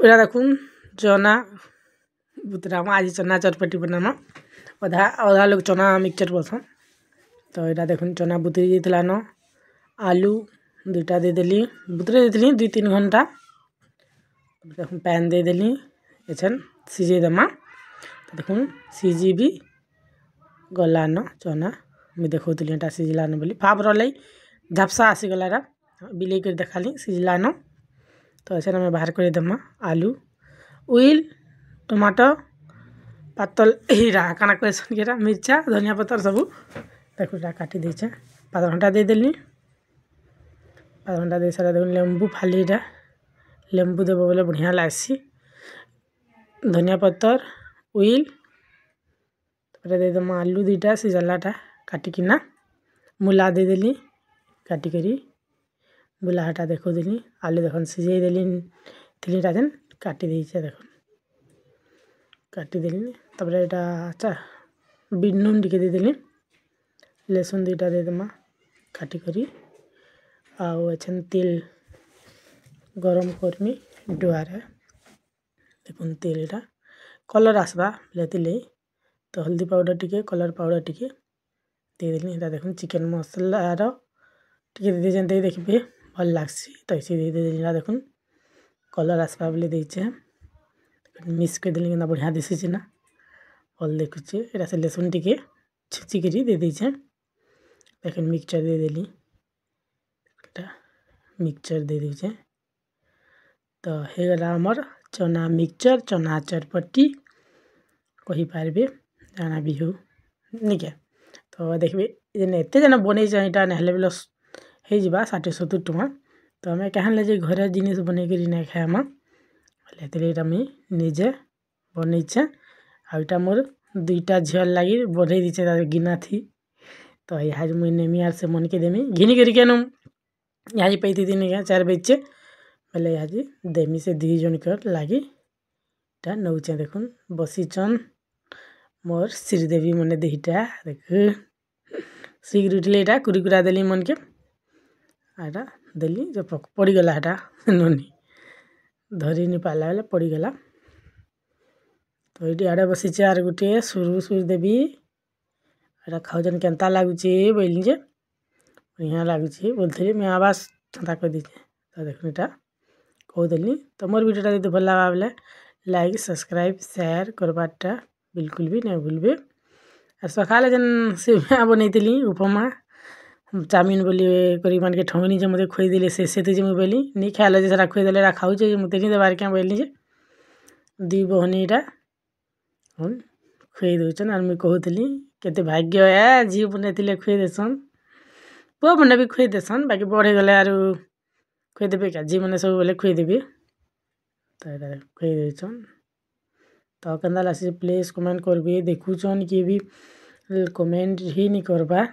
एटा देखुन चना बुतरामा आज चना चटपटी बनामा अधा अधा लोग चना मिक्सचर बोलसन। तो यहाँ देखुन चना बुतरी जाइला न आलू दुटा दे देली बुतरे देली 2-3 घंटा देखुन पैन दे देली एछन सिझे दमा। तो देखुन सिझी भी गला न चना मैं देखौतली एटा सिझला न बोली फाप रहलै झपसा आसी गला रा बिले कर देखाली सिझला न। तो ऐसे मैं बाहर कर दमा आलू उइल टमाटर पातल हीरा काना कहसन केरा मिर्चा धनिया पत्तर सब देखो काटी देछे आधा घंटा दे देली। आधा घंटा दे सारा देखो लेंबू फालीटा लेंबू देव बोले बढ़िया लागसी धनिया पत्तर उइल दे दमा आलू दुटा सिझलाटा काटिकिना मुला दे देली काटी करी मुलाटा देखो देली आलू देखन सिझे देली थिलीटा जेन काटी देइछे देखो काटी देली तबरे एटा अच्छा बिन्नुन टिके दे देली लहसुन दुटा दे दमा काटी करी आउ एछन तेल गरम करमी डुआरे देखुन तेल एटा कलर आसबा लेतिले तो हल्दी पाउडर टिके कलर पाउडर टिके दे देली एटा देखुन चिकन मसाला रो टिके दे जेन देखबे भल लागसी तो ऐसे दे देली देखुन कलर आसबा बोले देइछे मिक्स कर देली ना बढ़िया दिसी ना भल देखुचे एटा से लहसुन टिके छिची करी दे देइछे देखुन मिक्सचर दे देली एटा मिक्सचर दे देइछे। तो हे गला हमर चना मिक्सचर चना चटपटी कही पारबे जाना भी हो निके। तो देखबे जेन एते जना बनै छै एटा नहले बेला हे जिबा 60-70 टका तो हमें कहन ले जे घरे जिनिस बनै करी नै खाएमा लेतले एटा मैं निजे बनै छै आ एटा मोर दुईटा झियल लागी बढ़े दिछे गिना थी। तो यहाँ मुझे नेमी आर से मन के देमी घिनी करी केनु यहाँ पैती दिन 4 बजे बोले यहाँ देमी से 2 जन कर लागी टा नौचे देखुन बसीचन मोर श्रीदेवी मने देहीटा देख शीघ्र उठले एटा कुरीकुरा देली मन के आटा देली जो पड़ी गला एटा नोनी धरी नि पाला बेले पड़ी गला। तो ये आड़े बसी आर गोटे सुर देवी एटा खाऊजन केन्ता लागुचे बोली जे बढ़िया लागुचे बोलते मैं आवाज छंदा कर दीजिए। तो देखो एटा कह देली तो मोर वीडियोटा यदि भल लगा बोले लाइक सब्सक्राइब शेयर करवाटा बिल्कुल भी नहीं भूलबे। और सकाले जेन सेविया बनैतली उपमा चाउमिन बोली करी मान के ठंगनी जे मते खोई देले से जे मैं बोली नहीं खाइले जे सारा खोई देले रा खाऊ जे मते नहीं देबार क्या बोली जे दी बहनीटा हम खोई दउछन और मैं कहूतली केते भाग्य है जी बनैतले खोई देसन पुआ बने भी खोई देसन बाकी बढ़े गले आर खोई देबे क्या जी मने सब बोले खोई देबे तो एटा खोई दउछन। तो केन्दा लासी प्लीज कमेंट करबे देखुछन कि भी कमेंट ही नहीं करबा।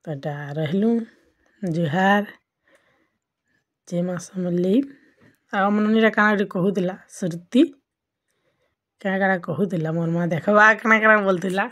तो एटा रहलू जुहार जे माँ समली आ मननीरा काना कहूला सुरती क्या कहूला मोर माँ देखबा काना बोलतिला।